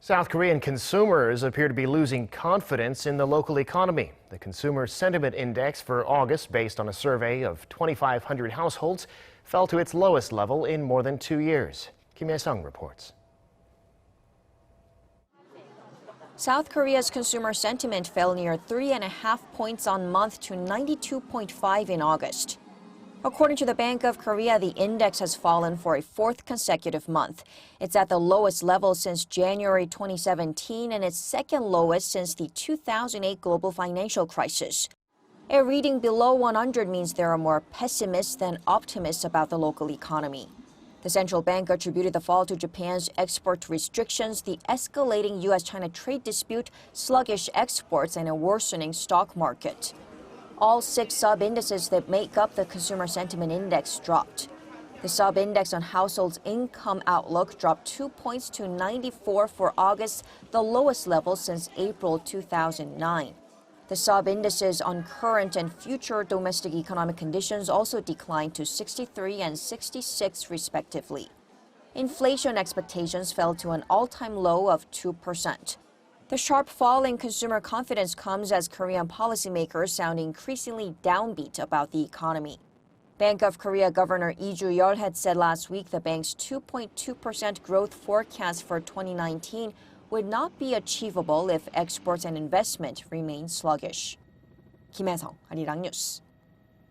South Korean consumers appear to be losing confidence in the local economy. The Consumer Sentiment Index for August, based on a survey of 2,500 households, fell to its lowest level in more than 2 years. Hyesung reports. South Korea's consumer sentiment fell near 3.5 points on month to 92.5 in August. According to the Bank of Korea, the index has fallen for a fourth consecutive month. It's at the lowest level since January 2017 and its second lowest since the 2008 global financial crisis. A reading below 100 means there are more pessimists than optimists about the local economy. The central bank attributed the fall to Japan's export restrictions, the escalating U.S China trade dispute, sluggish exports, and a worsening stock market. All 6 sub-indices that make up the Consumer Sentiment Index dropped. The sub-index on households' income outlook dropped 2 points to 94 for August, the lowest level since April 2009. The sub-indices on current and future domestic economic conditions also declined to 63 and 66 respectively. Inflation expectations fell to an all-time low of 2%. The sharp fall in consumer confidence comes as Korean policymakers sound increasingly downbeat about the economy. Bank of Korea Governor Lee Ju-yeol had said last week the bank's 2.2% growth forecast for 2019 would not be achievable if exports and investment remain sluggish. 김혜성, 아리랑 뉴스.